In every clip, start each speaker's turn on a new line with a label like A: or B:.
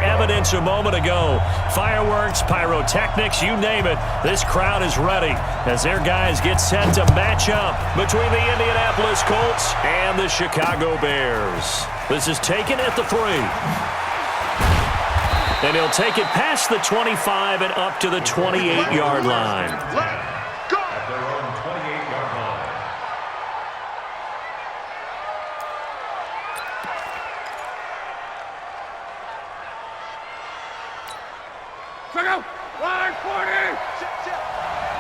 A: evidence a moment ago. Fireworks, pyrotechnics, you name it. This crowd is ready as their guys get set to match up between the Indianapolis Colts and the Chicago Bears. This is taken at the 3. And he'll take it past the 25 and up to the 28-yard line.
B: Go! At their own 28-yard line.
C: Check out! Line 40!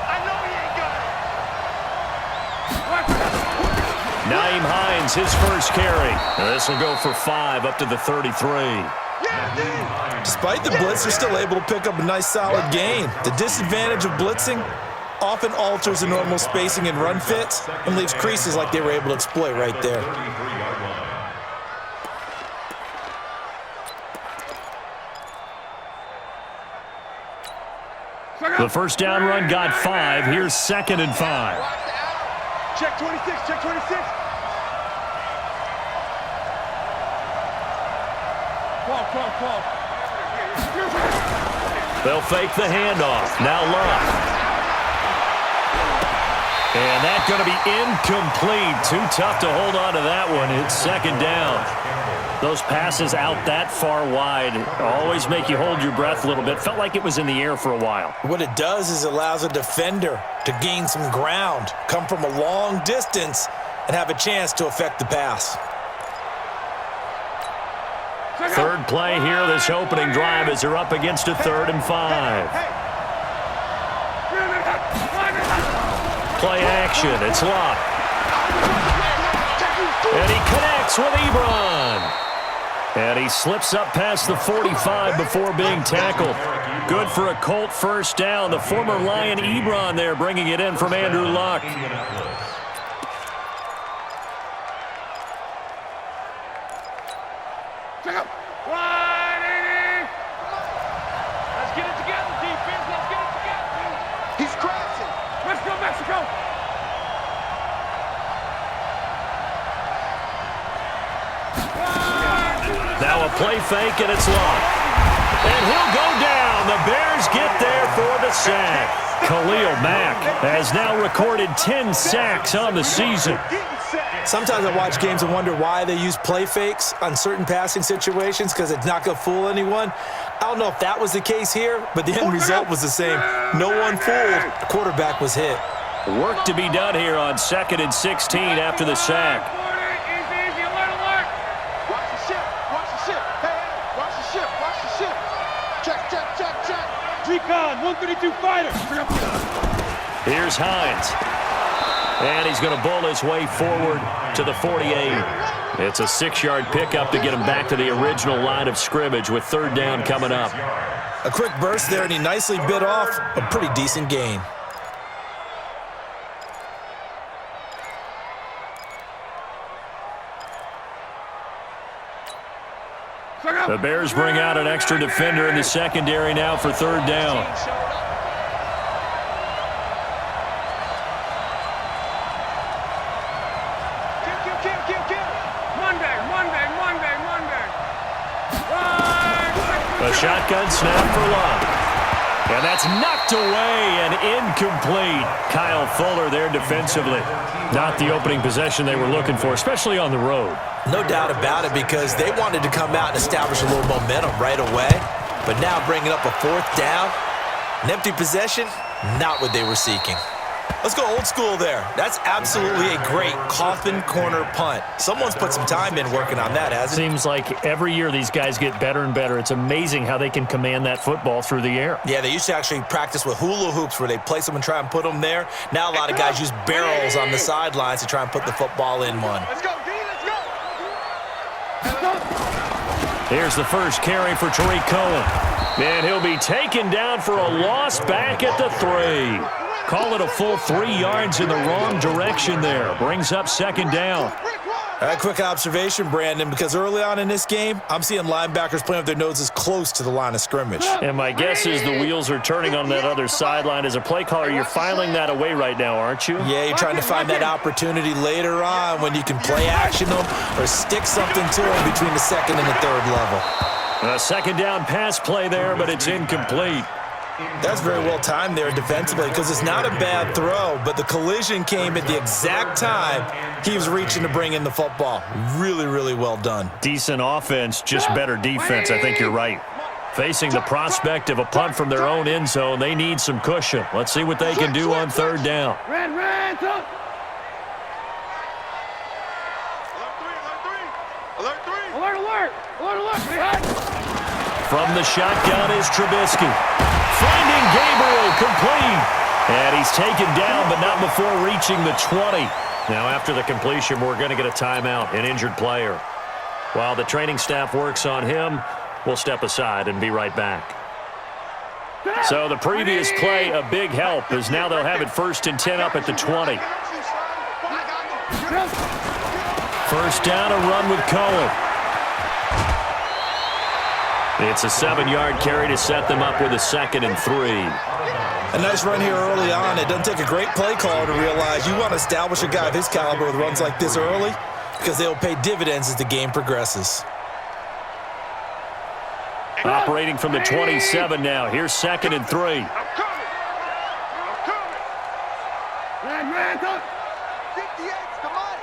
B: I know he ain't got it.
A: Naeem Hines, his first carry. This will go for 5 up to the 33.
D: Despite the blitz, they're still able to pick up a nice solid gain. The disadvantage of blitzing often alters the normal spacing and run fits and leaves creases like they were able to exploit right there.
A: The first down run got 5. Here's 2nd and 5.
B: Check 26, check 26.
C: Call.
A: They'll fake the handoff. Now Luck. And that's going to be incomplete. Too tough to hold on to that one. It's 2nd down. Those passes out that far wide always make you hold your breath a little bit. Felt like it was in the air for a while.
D: What it does is it allows a defender to gain some ground, come from a long distance, and have a chance to affect the pass.
A: Third play here, this opening drive, as they're up against a 3rd and 5. Play action, it's Luck. And he connects with Ebron. And he slips up past the 45 before being tackled. Good for a Colt first down. The former Lion Ebron there bringing it in from Andrew Luck. Now a play fake, and it's Luck. And he'll go down. The Bears get there for the sack. Khalil Mack has now recorded 10 sacks on the season.
D: Sometimes I watch games and wonder why they use play fakes on certain passing situations, because it's not going to fool anyone. I don't know if that was the case here, but the end result was the same. No one fooled. The quarterback was hit.
A: Work to be done here on 2nd and 16 after the sack.
C: Recon, 132 fighter.
A: Here's Hines. And he's going to bowl his way forward to the 48. It's a 6-yard pickup to get him back to the original line of scrimmage with 3rd down coming up.
D: A quick burst there, and he nicely bit off a pretty decent gain.
A: The Bears bring out an extra defender in the secondary now for 3rd down. A shotgun snap for Luck. And that's knocked away and incomplete. Kyle Fuller there defensively. Not the opening possession they were looking for, especially on the road.
D: No doubt about it, because they wanted to come out and establish a little momentum right away. But now bringing up a 4th down, an empty possession, not what they were seeking. Let's go old school there. That's absolutely a great coffin corner punt. Someone's put some time in working on that, hasn't it?
A: Seems like every year these guys get better and better. It's amazing how they can command that football through the air.
D: Yeah, they used to actually practice with hula hoops where they place them and try and put them there. Now a lot of guys use barrels on the sidelines to try and put the football in one.
B: Let's go, D, let's go.
A: Here's the first carry for Tariq Cohen. And he'll be taken down for a loss back at the 3. Call it a full 3 yards in the wrong direction there. Brings up 2nd down.
D: A quick observation, Brandon, because early on in this game, I'm seeing linebackers playing with their noses close to the line of scrimmage.
A: And my guess is the wheels are turning on that other sideline. As a play caller, you're filing that away right now, aren't you?
D: Yeah, you're trying to find that opportunity later on when you can play action them or stick something to them between the 2nd and the 3rd level.
A: A second down pass play there, but it's incomplete.
D: That's very well timed there defensively because it's not a bad throw, but the collision came at the exact time he was reaching to bring in the football. Really, really well done.
A: Decent offense, just better defense. I think you're right. Facing the prospect of a punt from their own end zone, they need some cushion. Let's see what they can do on third down.
C: Red, up. Alert. Behind.
A: From the shotgun is Trubisky. Finding Gabriel complete. And he's taken down, but not before reaching the 20. Now, after the completion, we're going to get a timeout, an injured player. While the training staff works on him, we'll step aside and be right back. So the previous play, a big help, as now they'll have it 1st and 10 up at the 20. First down, a run with Cohen. It's a 7-yard carry to set them up with a 2nd and 3.
D: A nice run here early on. It doesn't take a great play caller to realize you want to establish a guy of his caliber with runs like this early because they'll pay dividends as the game progresses.
A: Operating from the 27 now. Here's 2nd and 3.
C: I'm coming. Red, up.
E: 58's the money.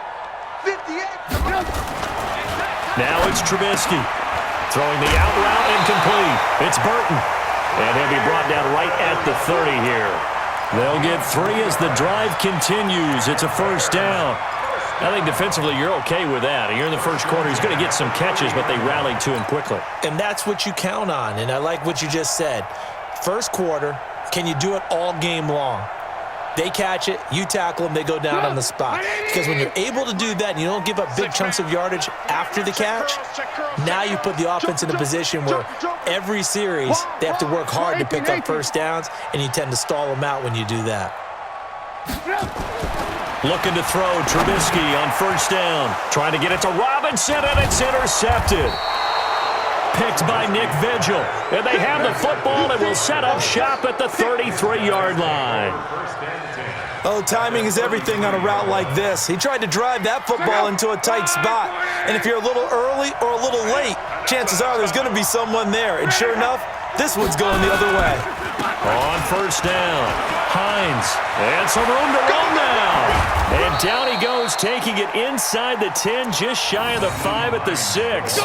E: 58's the money.
A: Now it's Trubisky. Throwing the out route incomplete. It's Burton. And he'll be brought down right at the 30 here. They'll get 3 as the drive continues. It's a first down. I think defensively you're okay with that. You're in the first quarter. He's going to get some catches, but they rallied to him quickly.
D: And that's what you count on, and I like what you just said. First quarter, can you do it all game long? They catch it, you tackle them, they go down on the spot. Because when you're able to do that and you don't give up big chunks of yardage after the catch, now you put the offense in a position where every series they have to work hard to pick up first downs, and you tend to stall them out when you do that.
A: Looking to throw, Trubisky on first down. Trying to get it to Robinson, and it's intercepted. Picked by Nick Vigil. And they have the football and will set up shop at the 33-yard line.
D: Oh, timing is everything on a route like this. He tried to drive that football into a tight spot. And if you're a little early or a little late, chances are there's going to be someone there. And sure enough, this one's going the other way.
A: On first down, Hines. And some room to run now. And down he goes, taking it inside the 10, just shy of the 5 at the 6.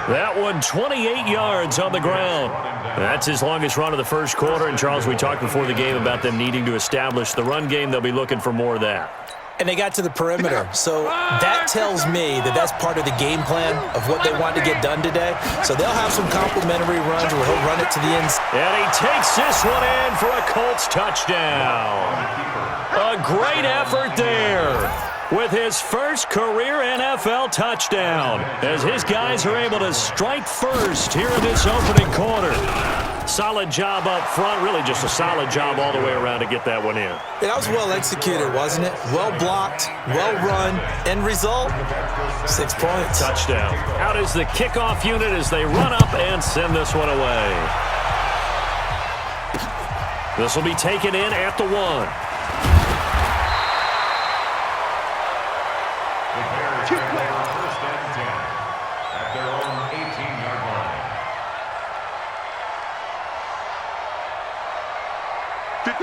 A: That one 28 yards on the ground. That's his longest run of the first quarter. And, Charles, we talked before the game about them needing to establish the run game. They'll be looking for more of that.
D: And they got to the perimeter. So that tells me that that's part of the game plan of what they want to get done today. So they'll have some complimentary runs where he'll run it to the ends.
A: And he takes this one in for a Colts touchdown. A great effort there with his first career NFL touchdown as his guys are able to strike first here in this opening quarter. Solid job up front, really just a solid job all the way around to get that one in.
D: That was well executed, wasn't it? Well blocked, well run. End result, 6 points.
A: Touchdown. Out is the kickoff unit as they run up and send this one away. This will be taken in at the 1.
B: First and 10 at their own 18-yard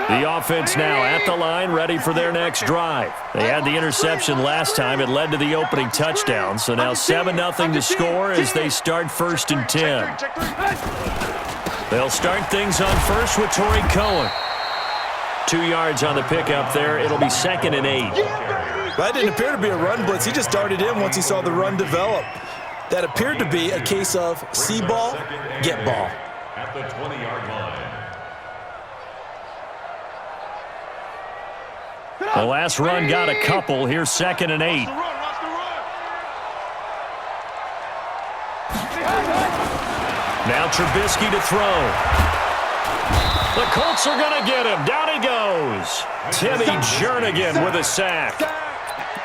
B: line.
A: The offense now at the line, ready for their next drive. They had the interception last time. It led to the opening touchdown. So now 7-0 to score as they start 1st and 10. They'll start things on first with Torrey Cohen. 2 yards on the pickup there. It'll be 2nd and 8.
D: That didn't appear to be a run blitz. He just darted in once he saw the run develop. That appeared to be a case of see ball, get ball.
B: At the 20-yard line.
A: The last run got a couple. Here's 2nd and 8. Now Trubisky to throw. The Colts are going to get him. Down he goes. Timmy Jernigan with a sack.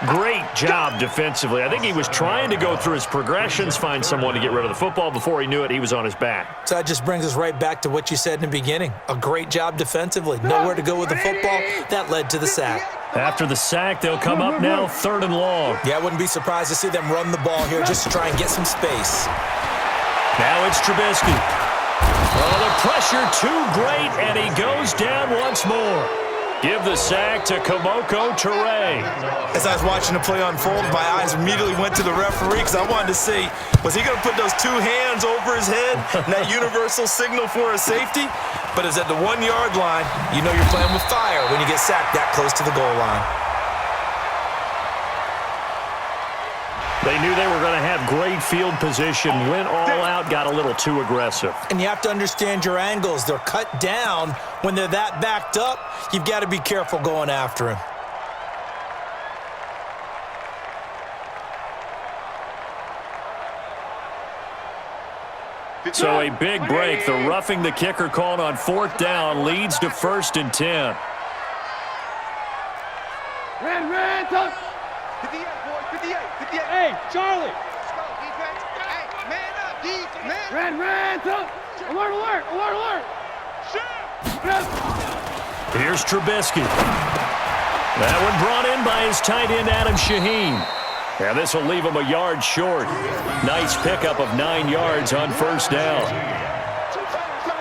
A: Great job defensively. I think he was trying to go through his progressions, find someone to get rid of the football. Before he knew it, he was on his back.
D: So that just brings us right back to what you said in the beginning. A great job defensively. Nowhere to go with the football. That led to the sack.
A: After the sack, they'll come up now 3rd and long.
D: Yeah, I wouldn't be surprised to see them run the ball here just to try and get some space.
A: Now it's Trubisky. Oh, the pressure too great, and he goes down once more. Give the sack to Komoko Toure.
D: As I was watching the play unfold, my eyes immediately went to the referee because I wanted to see, was he going to put those two hands over his head and that universal signal for a safety? But it's at the 1 yard line. You know you're playing with fire when you get sacked that close to the goal line.
A: They knew they were going to have great field position, went all out, got a little too aggressive.
D: And you have to understand your angles. They're cut down. When they're that backed up, you've got to be careful going after him.
A: So a big break. The roughing the kicker called on 4th down leads to 1st and 10.
C: Red, touch.
E: 58, boys, 58, 58.
C: Hey, Charlie.
E: Let's go, defense. Hey, man up, man.
C: Red, touch. Alert.
A: Here's Trubisky. That one brought in by his tight end, Adam Shaheen. And this will leave him a yard short. Nice pickup of 9 yards on 1st down.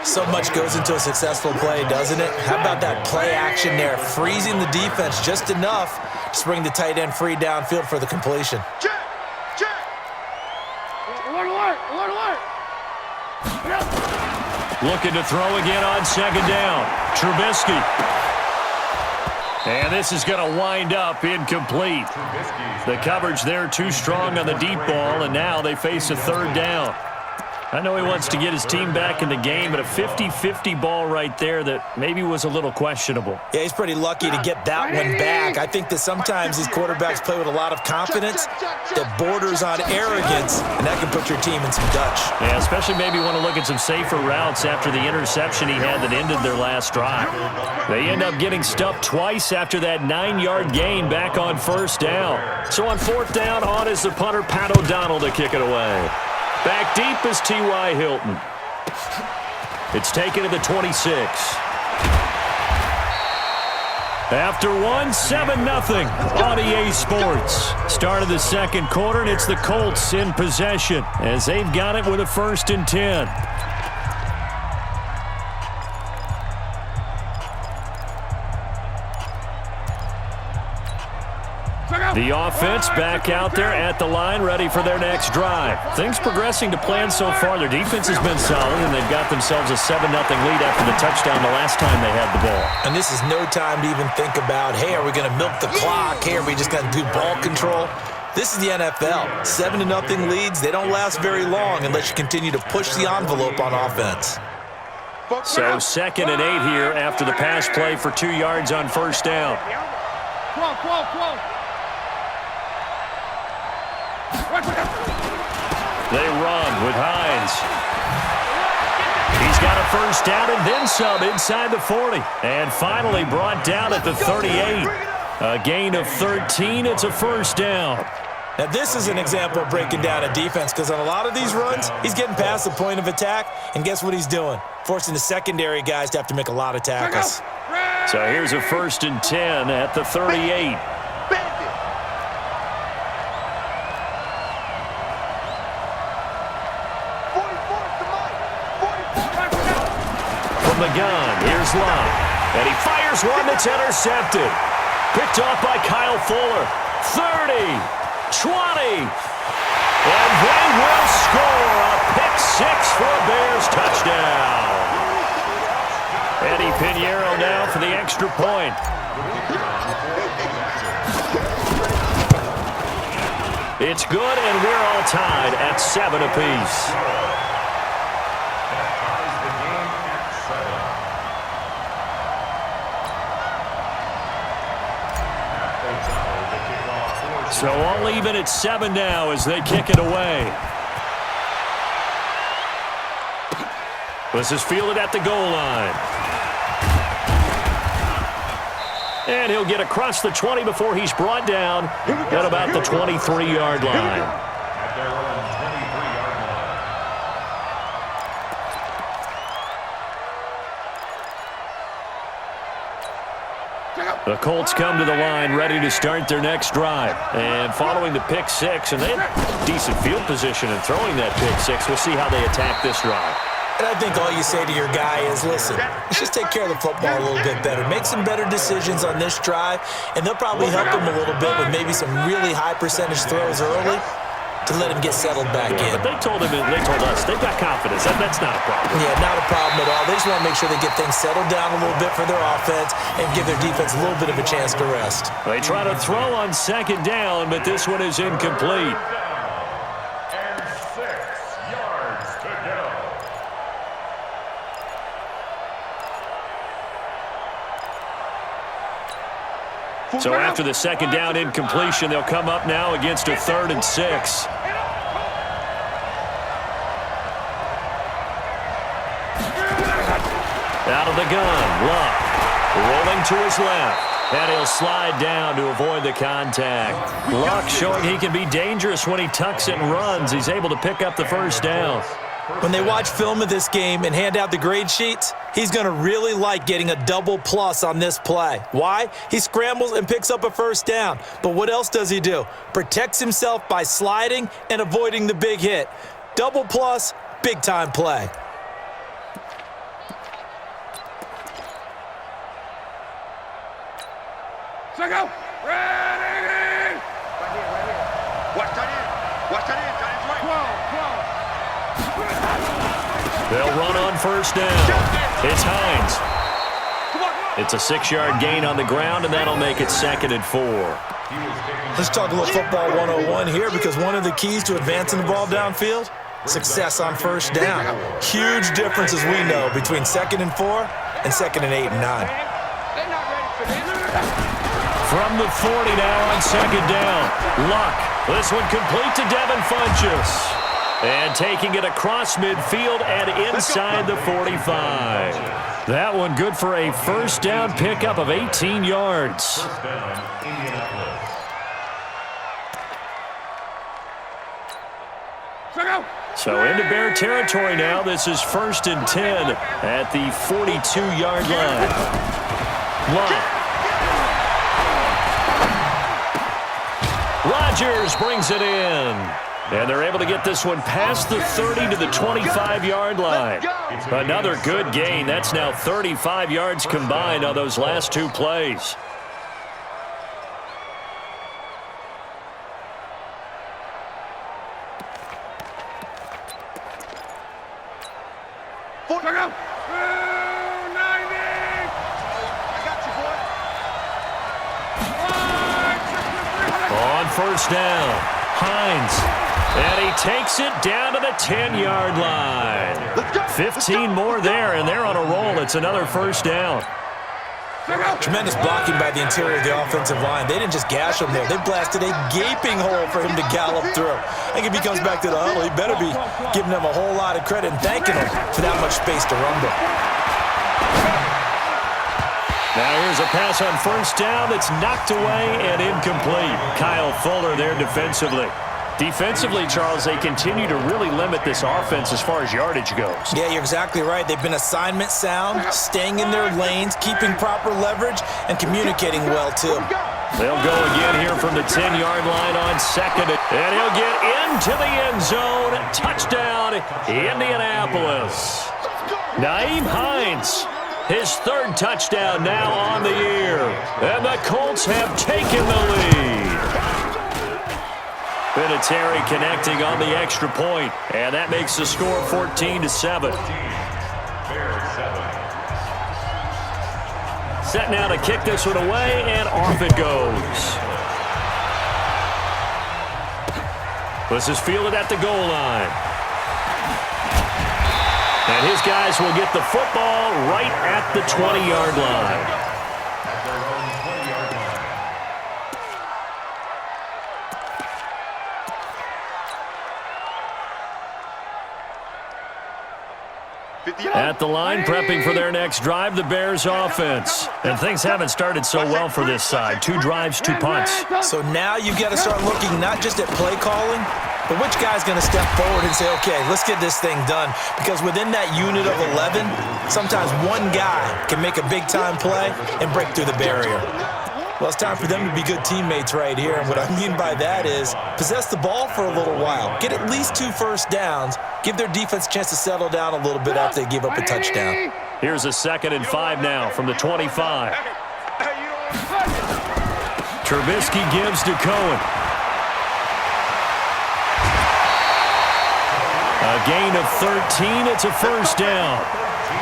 D: So much goes into a successful play, doesn't it? How about that play action there? Freezing the defense just enough to bring the tight end free downfield for the completion.
E: Check.
C: Alert.
A: Looking to throw again on 2nd down. Trubisky. And this is going to wind up incomplete. The coverage there too strong on the deep ball, and now they face a 3rd down. I know he wants to get his team back in the game, but a 50-50 ball right there that maybe was a little questionable.
D: Yeah, he's pretty lucky to get that one back. I think that sometimes these quarterbacks play with a lot of confidence that borders on arrogance, and that can put your team in some Dutch.
A: Yeah, especially maybe want to look at some safer routes after the interception he had that ended their last drive. They end up getting stuffed twice after that 9-yard gain back on 1st down. So on 4th down, on is the punter, Pat O'Donnell, to kick it away. Back deep is T.Y. Hilton. It's taken to the 26. After one, 7-0 on EA Sports. Start of the 2nd quarter, and it's the Colts in possession as they've got it with a 1st and 10. The offense back out there at the line, ready for their next drive. Things progressing to plan so far. Their defense has been solid, and they've got themselves a 7-0 lead after the touchdown the last time they had the ball.
D: And this is no time to even think about, hey, are we going to milk the clock? Hey, are we just going to do ball control? This is the NFL. 7-0 leads, they don't last very long unless you continue to push the envelope on offense.
A: So 2nd and 8 here after the pass play for 2 yards on 1st down.
C: Close.
A: They run with Hines. He's got a 1st down and then some inside the 40. And finally brought down at the 38. A gain of 13. It's a 1st down.
D: Now, this is an example of breaking down a defense because on a lot of these runs, he's getting past the point of attack, and guess what he's doing? Forcing the secondary guys to have to make a lot of tackles.
A: So here's a 1st and 10 at the 38. From the gun, here's Love. And he fires one that's intercepted. Picked off by Kyle Fuller. 30. 20, and they will score a pick-6 for a Bears touchdown. Eddie Pinheiro now for the extra point. It's good, and we're all tied at 7 apiece. So all even at 7 now as they kick it away. This is fielded at the goal line. And he'll get across the 20 before he's brought down at about the 23-yard line. The Colts come to the line ready to start their next drive. And following the pick six, and they have decent field position in throwing that pick six. We'll see how they attack this drive.
D: And I think all you say to your guy is, listen, let's just take care of the football a little bit better. Make some better decisions on this drive, and they'll probably help him a little bit with maybe some really high percentage throws early to let him get settled back in.
A: But they told us, they've got confidence. That's not a problem.
D: Yeah, not a problem at all. They just want to make sure they get things settled down a little bit for their offense and give their defense a little bit of a chance to rest.
A: They try to throw on second down, but this one is incomplete.
B: And 6 yards to go.
A: So after the second down incompletion, they'll come up now against a 3rd and 6. Out of the gun, Luck rolling to his left, and he'll slide down to avoid the contact. Luck showing he can be dangerous when he tucks it and runs. He's able to pick up the first down.
D: When they watch film of this game and hand out the grade sheets, he's going to really like getting a double plus on this play. Why? He scrambles and picks up a first down. But what else does he do? Protects himself by sliding and avoiding the big hit. Double plus, big-time play.
C: Go. Ready.
E: Right here. Watch that in. Watch that in. Tight end's right.
C: 12.
A: They'll run on first down. It's Hines. It's a 6-yard gain on the ground, and that'll make it 2nd and 4.
D: Let's talk a little football 101 here, because one of the keys to advancing the ball downfield, success on first down. Huge difference, as we know, between 2nd and 4 and 2nd and 8 and 9.
C: They're not ready for this.
A: From the 40 now on second down. Luck. This one complete to Devin Funchess. And taking it across midfield and inside the 45. That one good for a first down pickup of 18 yards.
B: First down, Indianapolis.
A: So into Bear territory now. This is 1st and 10 at the 42-yard line. Luck. Rodgers brings it in. And they're able to get this one past the 30 to the 25-yard line. Another good gain. That's now 35 yards combined on those last 2 plays. On first down, Hines. And he takes it down to the 10-yard line. 15 more there, and they're on a roll. It's another first down.
D: Tremendous blocking by the interior of the offensive line. They didn't just gash him there. They blasted a gaping hole for him to gallop through. I think if he comes back to the huddle, he better be giving them a whole lot of credit and thanking him for that much space to rumble.
A: Now here's a pass on first down that's knocked away and incomplete. Kyle Fuller there defensively. Defensively, Charles, they continue to really limit this offense as far as yardage goes.
D: Yeah, you're exactly right. They've been assignment sound, staying in their lanes, keeping proper leverage, and communicating well, too.
A: They'll go again here from the 10-yard line on second. And he'll get into the end zone. Touchdown, Indianapolis. Nyheim Hines, his 3rd touchdown now on the year. And the Colts have taken the lead. Vinatieri connecting on the extra point, and that makes the score 14-7. Set now to kick this one away, and off it goes. This is fielded at the goal line. And his guys will get the football right at the 20-yard line. At the line, prepping for their next drive, the Bears offense. And things haven't started so well for this side. 2 drives, 2 punts.
D: So now you've got to start looking not just at play calling, but which guy's going to step forward and say, okay, let's get this thing done. Because within that unit of 11, Sometimes one guy can make a big-time play and break through the barrier. Well, it's time for them to be good teammates right here. And what I mean by that is possess the ball for a little while. Get at least 2 first downs. Give their defense a chance to settle down a little bit after they give up a touchdown.
A: Here's a 2nd and 5 now from the 25. Trubisky gives to Cohen. A gain of 13. It's a first down.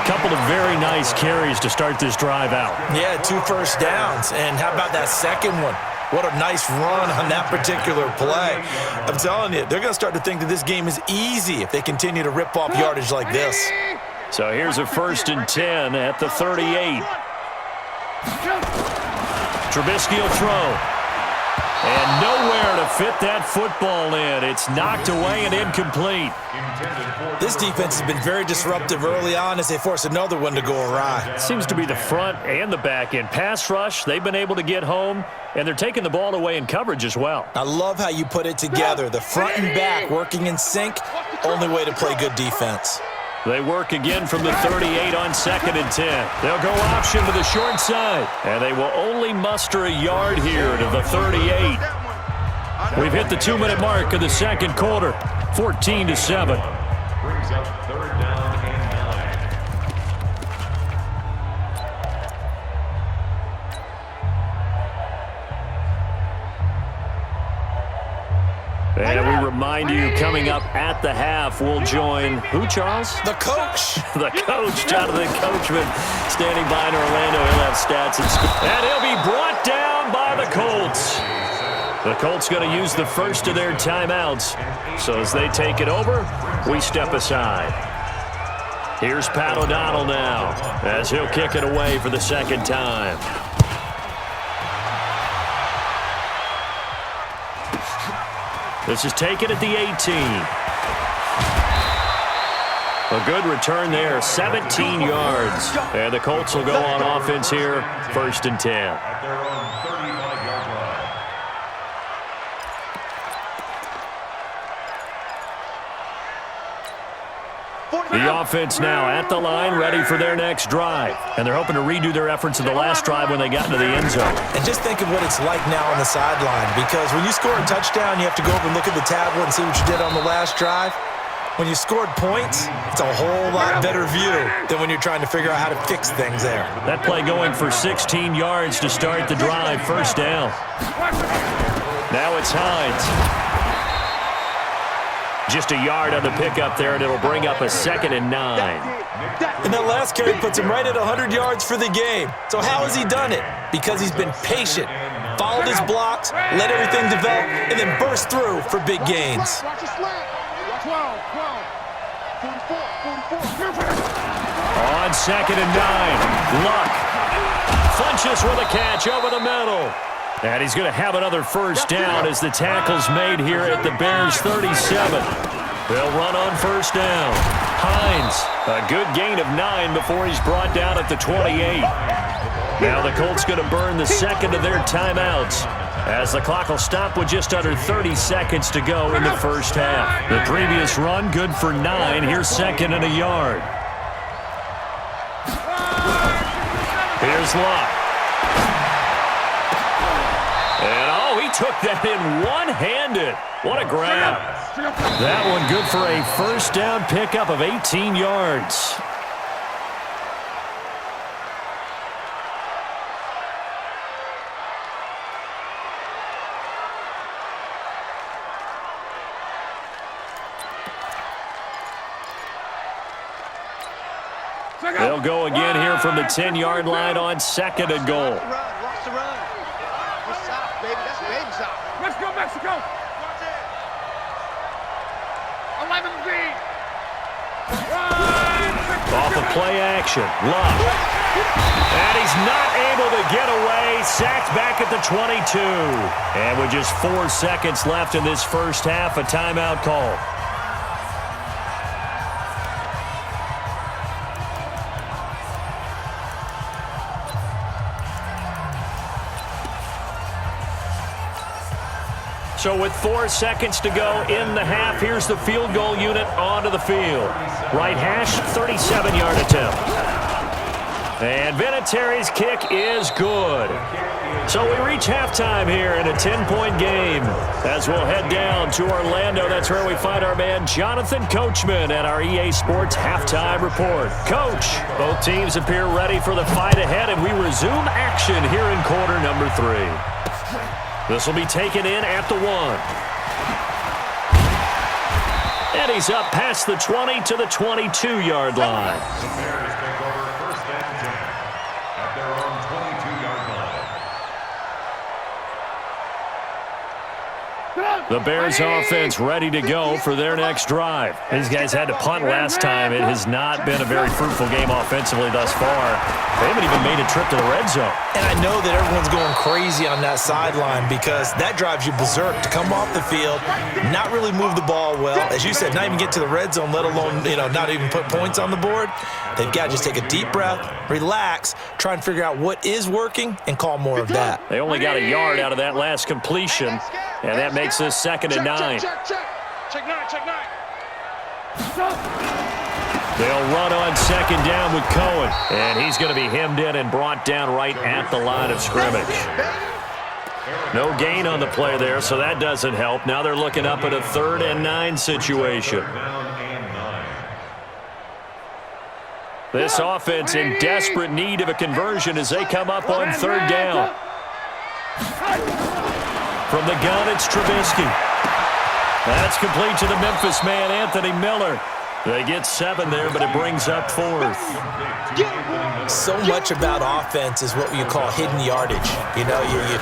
A: Couple of very nice carries to start this drive out.
D: Yeah, 2 first downs. And how about that second one? What a nice run on that particular play. I'm telling you, they're going to start to think that this game is easy if they continue to rip off yardage like this.
A: So here's a 1st and 10 at the 38. Trubisky will throw. And nowhere to fit that football in. It's knocked away and incomplete.
D: This defense has been very disruptive early on as they force another one to go awry.
A: Seems to be the front and the back end. Pass rush, they've been able to get home, and they're taking the ball away in coverage as well.
D: I love how you put it together. The front and back working in sync, only way to play good defense.
A: They work again from the 38 on 2nd and 10. They'll go option to the short side, and they will only muster a yard here to the 38. We've hit the 2-minute mark of the second quarter, 14-7.
B: Brings up 3rd down and 9.
A: And we remind you, coming up at the half, we'll join who, Charles?
D: The coach.
A: The coach, Jonathan Coachman, standing by in Orlando. He'll have stats and score. And he'll be brought down by the Colts. The Colts going to use the first of their timeouts. So as they take it over, we step aside. Here's Pat O'Donnell now as he'll kick it away for the 2nd time. This is taken at the 18. A good return there, 17 yards. And the Colts will go on offense here, 1st and 10.
B: At their own 35-yard line.
A: The offense now at the line, ready for their next drive. And they're hoping to redo their efforts in the last drive when they got into the end zone.
D: And just think of what it's like now on the sideline, because when you score a touchdown, you have to go over and look at the tablet and see what you did on the last drive. When you scored points, it's a whole lot better view than when you're trying to figure out how to fix things there.
A: That play going for 16 yards to start the drive, 1st down. Now it's Hines. Just a yard on the pickup there, and it'll bring up a 2nd and 9.
D: And that last carry puts him right at 100 yards for the game. So how has he done it? Because he's been patient, followed his blocks, let everything develop, and then burst through for big gains.
C: 12, 44.
A: On 2nd and 9, Luck Funches with a catch over the middle. And he's going to have another first down as the tackle's made here at the Bears' 37. They'll run on 1st down. Hines, a good gain of 9 before he's brought down at the 28. Now the Colts going to burn the 2nd of their timeouts as the clock will stop with just under 30 seconds to go in the first half. The previous run good for 9. Here's 2nd and a yard. Here's Luck. And, he took that in one-handed. What a grab. That one good for a first down pickup of 18 yards. They'll go again here from the 10-yard line on 2nd and goal.
E: Watch the run. Good stop, baby. That's baby stop.
C: Let's go, Mexico. 11B.
A: Off of play action, Love. And he's not able to get away. Sacked back at the 22. And with just 4 seconds left in this first half, a timeout call. So with 4 seconds to go in the half, here's the field goal unit onto the field. Right hash, 37-yard attempt. And Vinatieri's kick is good. So we reach halftime here in a 10-point game. As we'll head down to Orlando, that's where we find our man Jonathan Coachman at our EA Sports Halftime Report. Coach, both teams appear ready for the fight ahead, and we resume action here in quarter number 3. This will be taken in at the 1. And he's up past the 20 to the 22-yard line.
B: The Bears take over first and 10 at their own 22-yard line.
A: The Bears offense ready to go for their next drive. These guys had to punt last time. It has not been a very fruitful game offensively thus far. They haven't even made a trip to the red zone.
D: And I know that everyone's going crazy on that sideline because that drives you berserk to come off the field, not really move the ball well. As you said, not even get to the red zone, let alone, not even put points on the board. They've got to just take a deep breath, relax, try and figure out what is working, and call more of that.
A: They only got a yard out of that last completion, and that makes this 2nd and 9.
C: Check 9.
A: They'll run on 2nd down with Cohen, and he's going to be hemmed in and brought down right at the line of scrimmage. No gain on the play there, so that doesn't help. Now they're looking up at a 3rd and 9 situation. This offense in desperate need of a conversion as they come up on 3rd down. From the gun, it's Trubisky. That's complete to the Memphis man, Anthony Miller. They get 7 there, but it brings up 4th.
D: So much about offense is what you call hidden yardage. You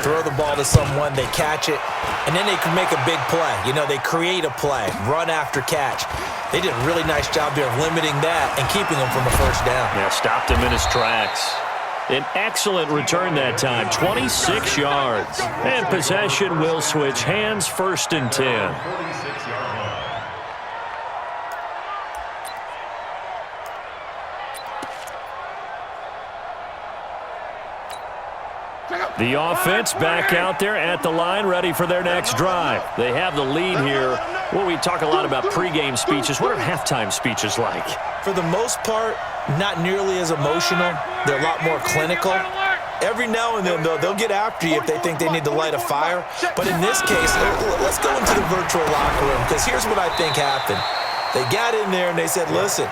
D: throw the ball to someone, they catch it, and then they can make a big play. They create a play, run after catch. They did a really nice job here of limiting that and keeping him from a first down.
A: Yeah, stopped him in his tracks. An excellent return that time, 26 yards. And possession will switch hands, 1st and 10. The offense back out there at the line, ready for their next drive. They have the lead here. Well, we talk a lot about pregame speeches. What are halftime speeches like?
D: For the most part, not nearly as emotional. They're a lot more clinical. Every now and then, they'll get after you if they think they need to light a fire. But in this case, let's go into the virtual locker room, because here's what I think happened. They got in there and they said, listen,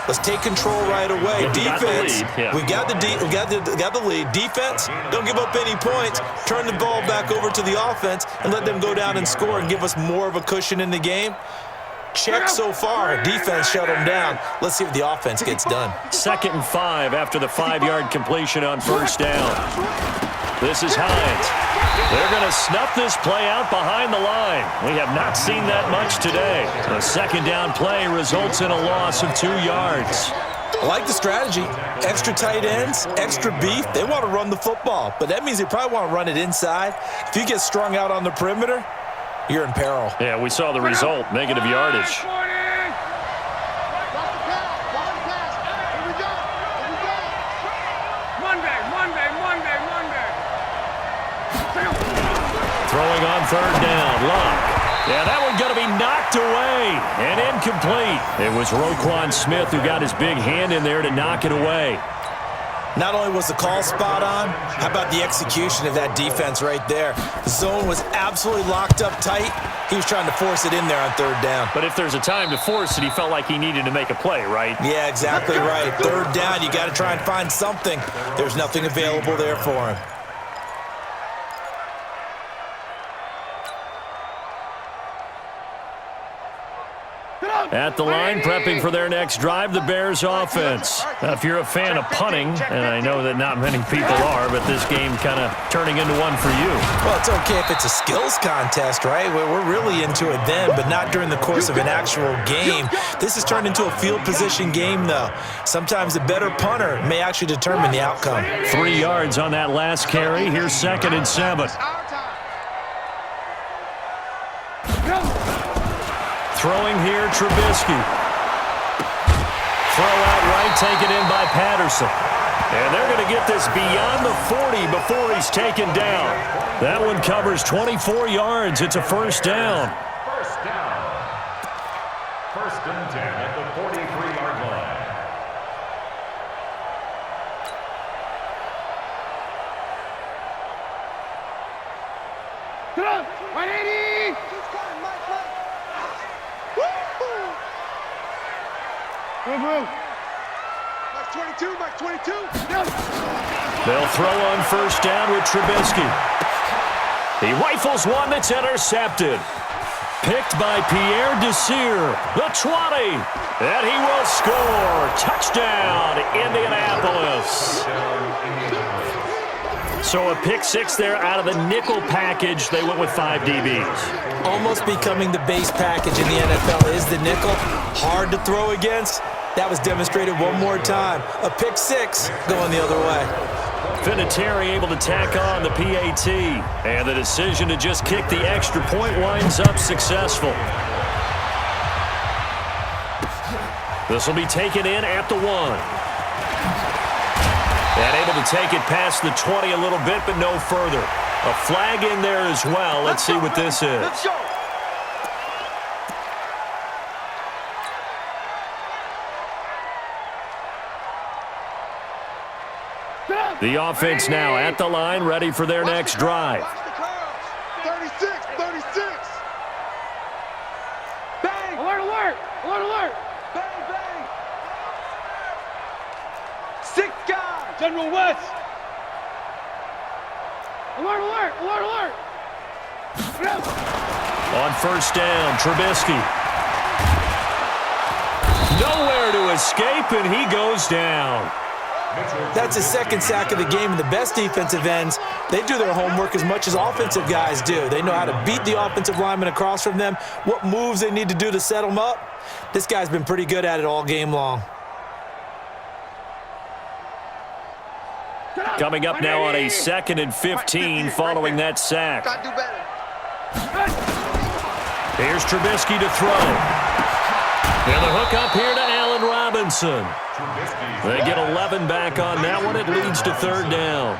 D: let's take control right away. Defense, we got the lead. Defense, don't give up any points. Turn the ball back over to the offense and let them go down and score and give us more of a cushion in the game. Check so far. Defense shut them down. Let's see if the offense gets done.
A: 2nd and 5 after the 5-yard completion on 1st down. This is Hines. They're going to snuff this play out behind the line. We have not seen that much today. A 2nd down play results in a loss of 2 yards.
D: I like the strategy. Extra tight ends, extra beef. They want to run the football, but that means they probably want to run it inside. If you get strung out on the perimeter, you're in peril.
A: Yeah, we saw the result, negative yardage. Throwing on 3rd down, Luck. Yeah, that one going to be knocked away and incomplete. It was Roquan Smith who got his big hand in there to knock it away.
D: Not only was the call spot on, how about the execution of that defense right there? The zone was absolutely locked up tight. He was trying to force it in there on 3rd down.
A: But if there's a time to force it, he felt like he needed to make a play, right?
D: Yeah, exactly right. 3rd down, you got to try and find something. There's nothing available there for him.
A: At the line, prepping for their next drive, the Bears offense. If you're a fan of punting, and I know that not many people are, but this game kind of turning into one for you.
D: Well, it's okay if it's a skills contest, right? We're really into it then, but not during the course of an actual game. This has turned into a field position game, though. Sometimes the better punter may actually determine the outcome.
A: 3 yards on that last carry. Here's 2nd and 7. Throwing here, Trubisky. Throw out right, taken in by Patterson. And they're going to get this beyond the 40 before he's taken down. That one covers 24 yards. It's a 1st down.
B: 1st and 10 at the 43-yard line.
C: 180.
E: Just got him, Mike.
C: Move.
E: Mike 22, Mike 22.
A: They'll throw on first down with Trubisky. He rifles one that's intercepted. Picked by Pierre Desir, the 20. And he will score. Touchdown, Indianapolis. So a pick six there out of the nickel package. They went with 5 DBs.
D: Almost becoming the base package in the NFL is the nickel. Hard to throw against. That was demonstrated one more time. A pick six going the other way.
A: Vinatieri able to tack on the PAT. And the decision to just kick the extra point winds up successful. This will be taken in at the 1. And able to take it past the 20 a little bit, but no further. A flag in there as well. Let's see what this is.
E: Let's go.
A: The offense now at the line, ready for their next drive.
E: Watch the curls. 36. Bang.
C: Alert.
E: Bang. 6 guys.
C: General West. Alert.
A: On first down, Trubisky. Nowhere to escape, and he goes down.
D: That's his second sack of the game, and the best defensive ends, they do their homework as much as offensive guys do. They know how to beat the offensive lineman across from them, what moves they need to do to set them up. This guy's been pretty good at it all game long.
A: Coming up now on a 2nd and 15 following that sack.
E: Gotta do better.
A: Here's Trubisky to throw. And the hook up here to Allen Robinson. They get 11 back on that one. It leads to 3rd down.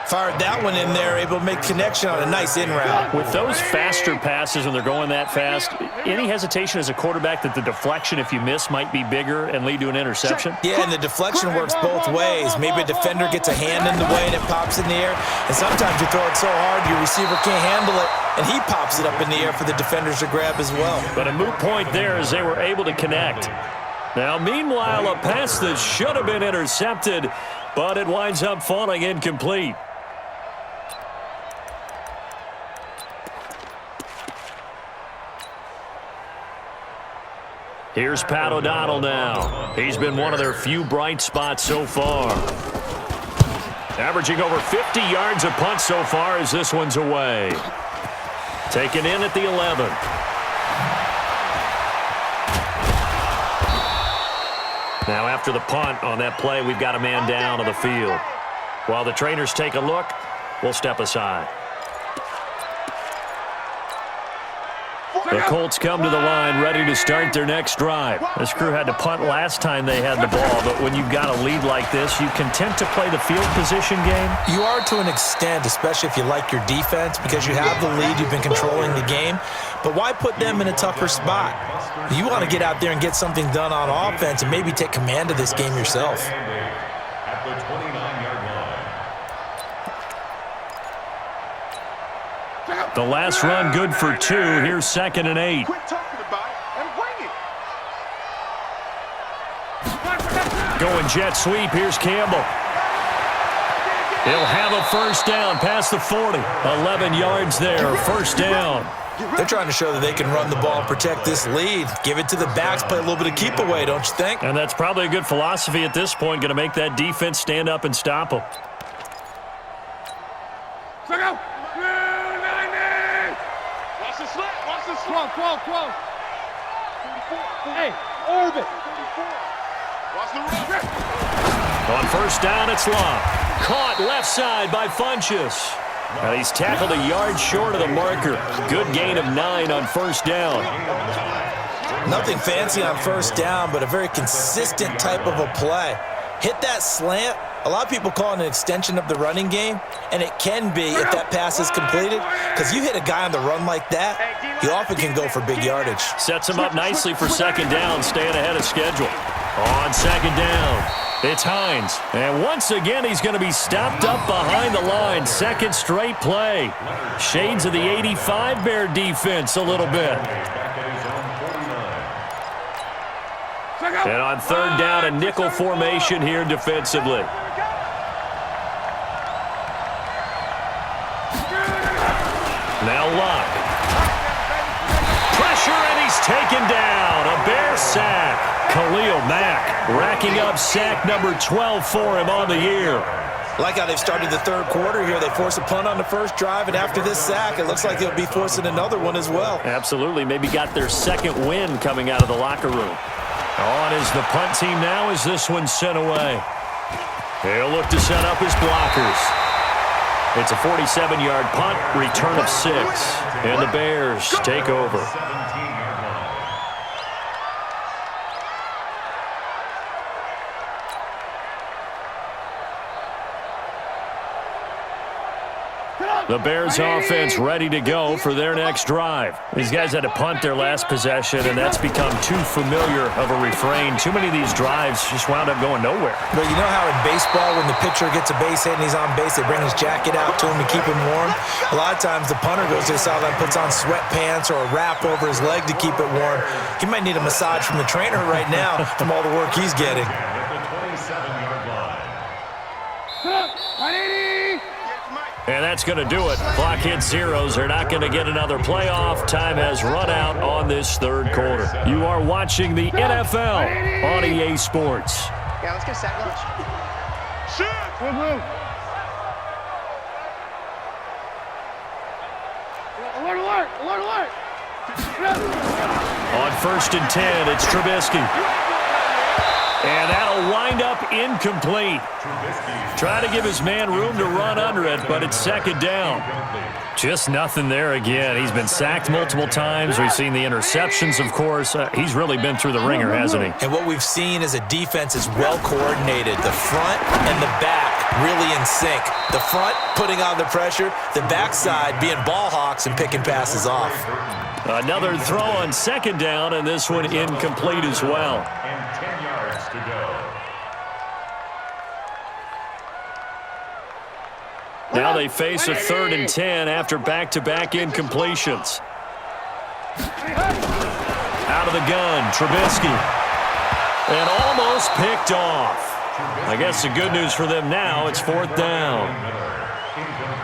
D: Fired that one in there, able to make connection on a nice in route.
A: With those faster passes when they're going that fast, any hesitation as a quarterback that the deflection, if you miss, might be bigger and lead to an interception?
D: Yeah, and the deflection works both ways. Maybe a defender gets a hand in the way and it pops in the air. And sometimes you throw it so hard your receiver can't handle it, and he pops it up in the air for the defenders to grab as well.
A: But a moot point there as they were able to connect. Now, meanwhile, a pass that should have been intercepted, but it winds up falling incomplete. Here's Pat O'Donnell now. He's been one of their few bright spots so far. Averaging over 50 yards a punt so far as this one's away. Taken in at the 11. Now after the punt on that play, we've got a man down on the field. While the trainers take a look, we'll step aside. The Colts come to the line ready to start their next drive. This crew had to punt last time they had the ball, but when you've got a lead like this, you content to play the field position game?
D: You are to an extent, especially if you like your defense, because you have the lead, you've been controlling the game. But why put them in a tougher spot? You want to get out there and get something done on offense and maybe take command of this game yourself.
B: At the 29-yard line.
A: The last run good for 2. Here's 2nd and 8.
E: Quit talking about it and wing it.
A: Going jet sweep. Here's Campbell. He'll have a first down past the 40. 11 yards there. First down.
D: They're trying to show that they can run the ball and protect this lead. Give it to the backs, play a little bit of keep away, don't you think?
A: And that's probably a good philosophy at this point. Going to make that defense stand up and stop them.
C: Watch the slip. 12. Hey, orbit.
E: Watch the run.
A: On first down, it's Love. Caught left side by Funchess. And he's tackled a yard short of the marker. Good gain of 9 on first down.
D: Nothing fancy on first down, but a very consistent type of a play. Hit that slant. A lot of people call it an extension of the running game, and it can be if that pass is completed, because you hit a guy on the run like that, he often can go for big yardage.
A: Sets him up nicely for 2nd down, staying ahead of schedule. On 2nd down, It's Hines. And once again, he's going to be stopped up behind the line. Second straight play. Shades of the 85 Bear defense a little bit. And on third down, a nickel formation here defensively. Now Locke. Pressure, and he's taken down. A Bear sack. Khalil Mack racking up sack number 12 for him on the year.
D: Like how they've started the third quarter here. They force a punt on the first drive, and after this sack, it looks like they'll be forcing another one as well.
A: Absolutely. Maybe got their second win coming out of the locker room. On is the punt team now as this one's sent away. He'll look to set up his blockers. It's a 47-yard punt, return of 6. And the Bears take over. The Bears offense ready to go for their next drive. These guys had to punt their last possession, and that's become too familiar of a refrain. Too many of these drives just wound up going nowhere.
D: But you know how in baseball, when the pitcher gets a base hit and he's on base, they bring his jacket out to him to keep him warm? A lot of times the punter goes to the sideline, puts on sweatpants or a wrap over his leg to keep it warm. He might need a massage from the trainer right now from all the work he's getting.
A: And that's going to do it. Clock hits zeros. They're not going to get another playoff. Time has run out on this third quarter. You are watching the NFL on EA Sports.
E: Yeah, let's get sack lunch.
C: Alert, alert, alert, alert.
A: On 1st and 10, it's Trubisky. And that'll wind up incomplete. Try to give his man room to run under it, but it's second down. Just nothing there again. He's been sacked multiple times. We've seen the interceptions, of course. He's really been through the ringer, hasn't he?
D: And what we've seen is a defense is well coordinated. The front and the back really in sync. The front putting on the pressure, the backside being ball hawks and picking passes off.
A: Another throw on second down, and this one incomplete as well.
B: And 10 yards to go.
A: Now they face a 3rd and 10 after back-to-back incompletions. Out of the gun, Trubisky. And almost picked off. I guess the good news for them now, it's 4th down.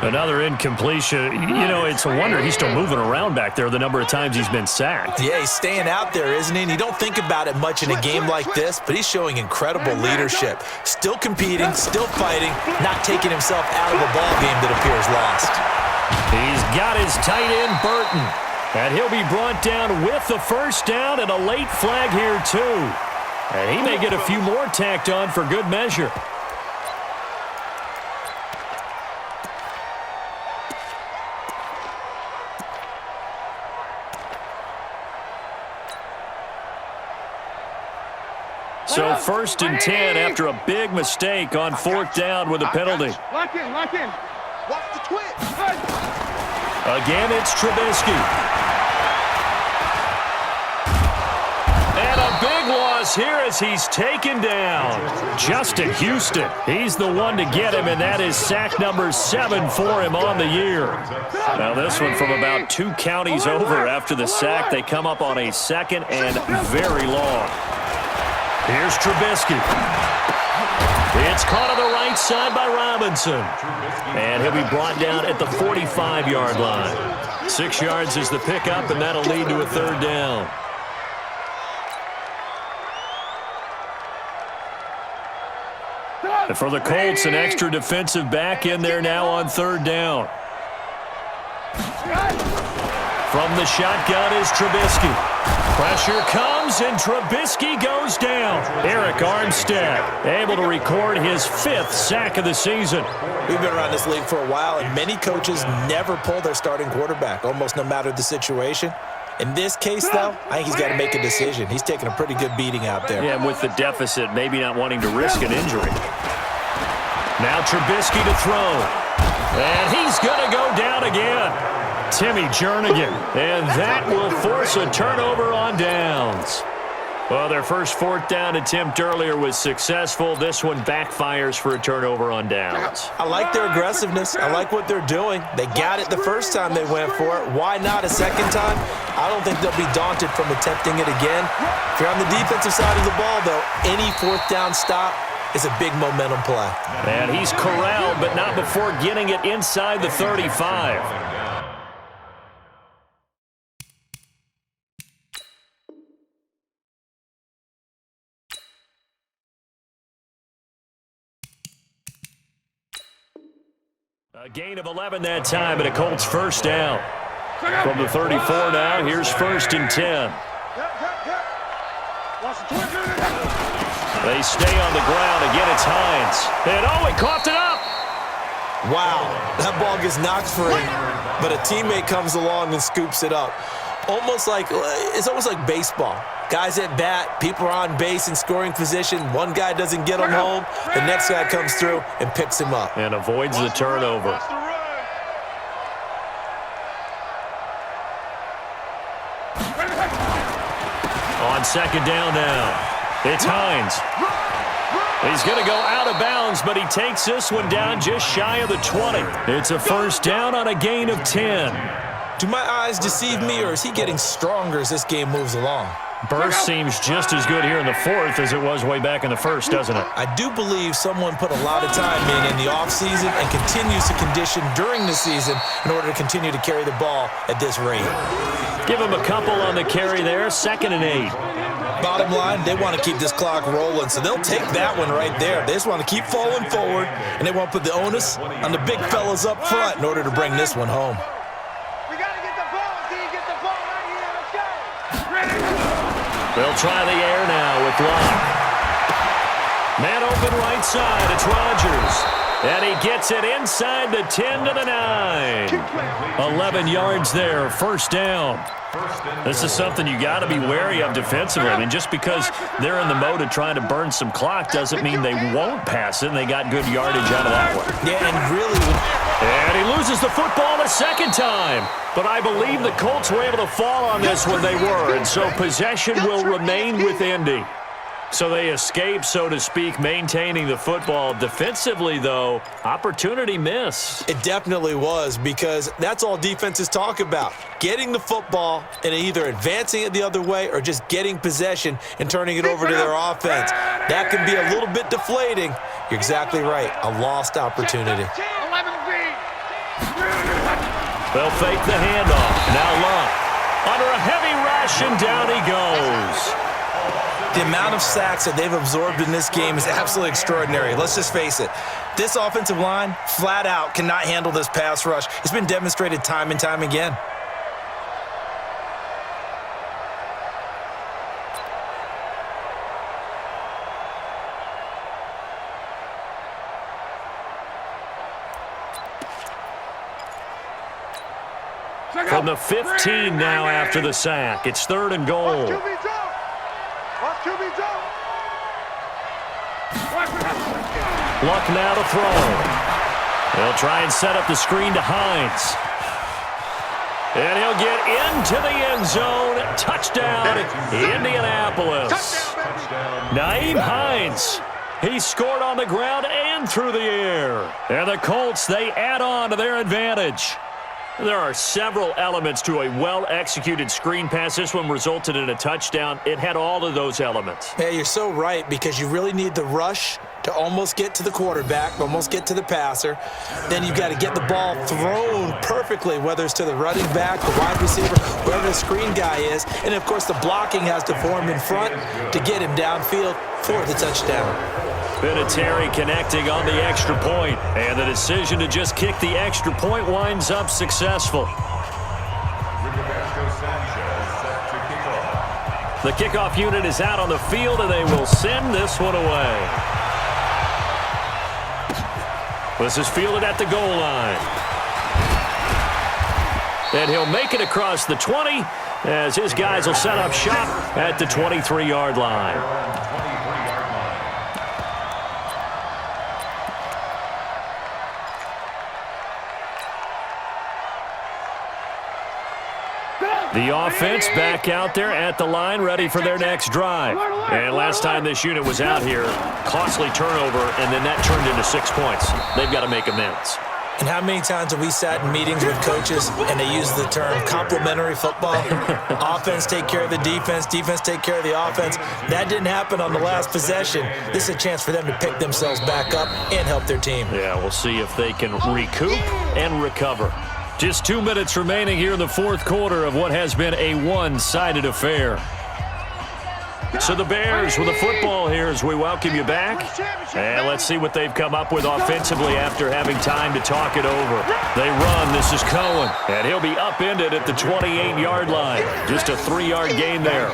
A: Another incompletion. You know, it's a wonder he's still moving around back there the number of times he's been sacked.
D: Yeah, he's staying out there, isn't he? And you don't think about it much in a game like this, but he's showing incredible leadership. Still competing, still fighting, not taking himself out of a ball game that appears lost.
A: He's got his tight end, Burton. And he'll be brought down with the first down and a late flag here, too. And he may get a few more tacked on for good measure. So 1st and 10 after a big mistake on 4th down with a penalty.
C: Lock in, lock in.
E: Watch the twitch.
A: Again, it's Trubisky. And a big loss here as he's taken down. Justin Houston, he's the one to get him, and that is sack number 7 for him on the year. Now this one from about 2 counties over after the sack. They come up on a 2nd and very long. Here's Trubisky. It's caught on the right side by Robinson. And he'll be brought down at the 45-yard line. 6 yards is the pickup, and that'll lead to a 3rd down. And for the Colts, an extra defensive back in there now on 3rd down. From the shotgun is Trubisky. Pressure comes, and Trubisky goes down. Eric Armstead able to record his 5th sack of the season.
D: We've been around this league for a while, and many coaches never pull their starting quarterback, almost no matter the situation. In this case, though, I think he's got to make a decision. He's taking a pretty good beating out there.
A: Yeah, with the deficit, maybe not wanting to risk an injury. Now Trubisky to throw. And he's going to go down again. Timmy Jernigan, and that will force a turnover on downs. Well, their first fourth down attempt earlier was successful. This one backfires for a turnover on downs.
D: I like their aggressiveness. I like what they're doing. They got it the first time they went for it. Why not a second time? I don't think they'll be daunted from attempting it again. If you're on the defensive side of the ball, though, any fourth down stop is a big momentum play.
A: And he's corralled, but not before getting it inside the 35. A gain of 11 that time, and a Colts first down. From the 34 now, here's 1st and 10. They stay on the ground. Again, it's Hines. And he coughed it up.
D: Wow, that ball gets knocked free, but a teammate comes along and scoops it up. It's almost like baseball. Guys at bat, people are on base in scoring position. One guy doesn't get him home. The next guy comes through and picks him up.
A: And avoids the turnover. On second down now, it's Hines. He's going to go out of bounds, but he takes this one down just shy of the 20. It's a first down on a gain of 10.
D: Do my eyes deceive me, or is he getting stronger as this game moves along?
A: Burst seems just as good here in the fourth as it was way back in the first, doesn't it?
D: I do believe someone put a lot of time in the offseason and continues to condition during the season in order to continue to carry the ball at this rate.
A: Give him a couple on the carry there, 2nd and 8.
D: Bottom line, they want to keep this clock rolling, so they'll take that one right there. They just want to keep falling forward, and they want to put the onus on the big fellas up front in order to bring this one home.
E: We got to get the ball. Do you get the ball right here? Let's go.
A: They'll try the air now with Locke. Man open right side, it's Rodgers. And he gets it inside the 10 to the 9. 11 yards there, first down. This is something you got to be wary of defensively. I mean, just because they're in the mode of trying to burn some clock doesn't mean they won't pass it, and they got good yardage out of that one.
D: Yeah, and really...
A: And he loses the football the second time. But I believe the Colts were able to fall on this when they were, and so possession will remain with Indy. So they escape, so to speak, maintaining the football. Defensively, though, opportunity missed.
D: It definitely was, because that's all defenses talk about. Getting the football and either advancing it the other way or just getting possession and turning it over to their offense. That can be a little bit deflating. You're exactly right. A lost opportunity.
E: 11 feet.
A: They'll fake the handoff. Now Locke. Under a heavy rush, and down he goes.
D: The amount of sacks that they've absorbed in this game is absolutely extraordinary. Let's just face it. This offensive line, flat out, cannot handle this pass rush. It's been demonstrated time and time again.
A: From the 15 now after the sack. It's 3rd and goal. Luck now to throw. They'll try and set up the screen to Hines. And he'll get into the end zone. Touchdown, Indianapolis. Nyheim Hines. He scored on the ground and through the air. And the Colts, they add on to their advantage. There are several elements to a well-executed screen pass. This one resulted in a touchdown. It had all of those elements.
D: Yeah, you're so right, because you really need the rush to almost get to the quarterback, almost get to the passer. Then you've got to get the ball thrown perfectly, whether it's to the running back, the wide receiver, whoever the screen guy is. And, of course, the blocking has to form in front to get him downfield for the touchdown.
A: Vinatieri connecting on the extra point, and the decision to just kick the extra point winds up successful. The kickoff unit is out on the field, and they will send this one away. This is fielded at the goal line. And he'll make it across the 20 as his guys will set up shop at the 23-yard line. The offense back out there at the line, ready for their next drive. And last time this unit was out here, costly turnover, and then that turned into 6 points. They've got to make amends.
D: And how many times have we sat in meetings with coaches and they use the term complementary football? Offense take care of the defense, defense take care of the offense. That didn't happen on the last possession. This is a chance for them to pick themselves back up and help their team.
A: Yeah, we'll see if they can recoup and recover. Just 2 minutes remaining here in the fourth quarter of what has been a one-sided affair. So the Bears with the football here as we welcome you back. And let's see what they've come up with offensively after having time to talk it over. They run. This is Cohen. And he'll be upended at the 28-yard line. Just a 3-yard gain there.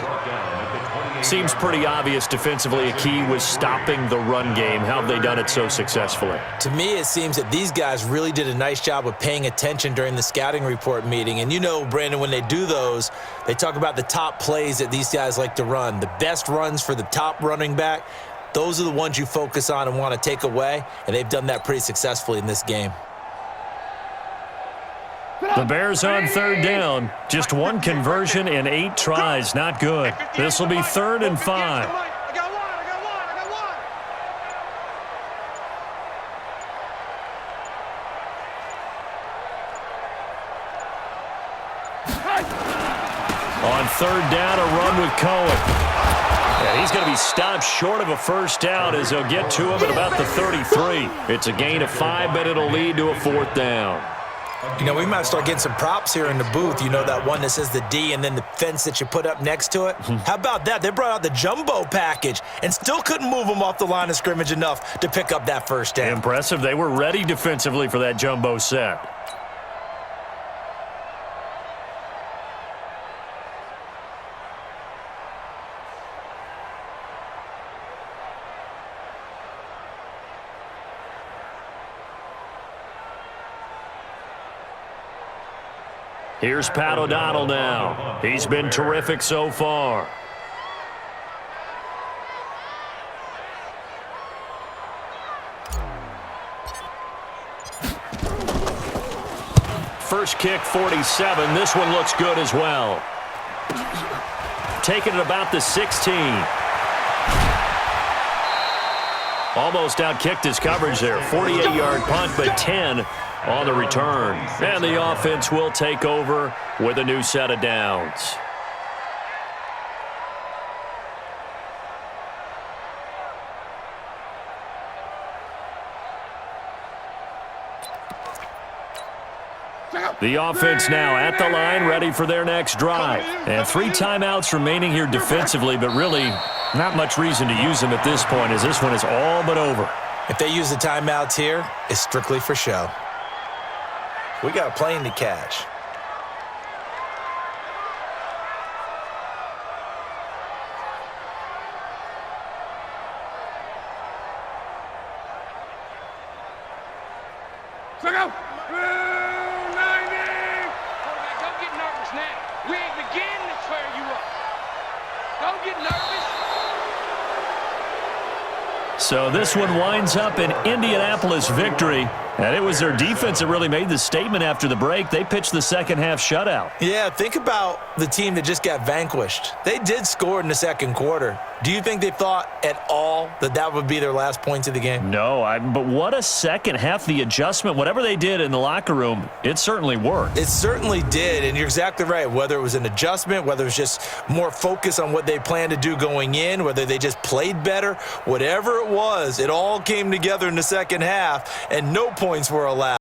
A: Seems pretty obvious defensively a key was stopping the run game. How have they done it so successfully?
D: To me, it seems that these guys really did a nice job of paying attention during the scouting report meeting. And you know, Brandon, when they do those, they talk about the top plays that these guys like to run. The best runs for the top running back, those are the ones you focus on and want to take away. And they've done that pretty successfully in this game.
A: The Bears on third down. Just one conversion in 8 tries. Not good. This will be 3rd and 5.
E: I got one.
A: On 3rd down, a run with Cohen. And he's going to be stopped short of a first down as they'll get to him at about the 33. It's a gain of 5, but it'll lead to a 4th down.
D: You know, we might start getting some props here in the booth. You know, that one that says the D and then the fence that you put up next to it? How about that? They brought out the jumbo package and still couldn't move them off the line of scrimmage enough to pick up that first down.
A: Impressive. They were ready defensively for that jumbo set. Here's Pat O'Donnell now. He's been terrific so far. First kick, 47. This one looks good as well. Taking it about the 16. Almost outkicked his coverage there. 48-yard punt, but 10 on the return. And the offense will take over with a new set of downs. The offense now at the line, ready for their next drive. And 3 timeouts remaining here defensively, but really not much reason to use them at this point as this one is all but over.
D: If they use the timeouts here, it's strictly for show. We got a plane to catch.
C: So go. 90.
E: Quarterback, don't get nervous now. We ain't beginning to tear you up. Don't get nervous.
A: So this one winds up an Indianapolis victory. And it was their defense that really made the statement after the break. They pitched the second half shutout.
D: Yeah, think about the team that just got vanquished. They did score in the second quarter. Do you think they thought at all that that would be their last points of the game?
A: No, but what a second half. The adjustment, whatever they did in the locker room, it certainly worked.
D: It certainly did, and you're exactly right. Whether it was an adjustment, whether it was just more focus on what they planned to do going in, whether they just played better, whatever it was, it all came together in the second half, and no points were allowed.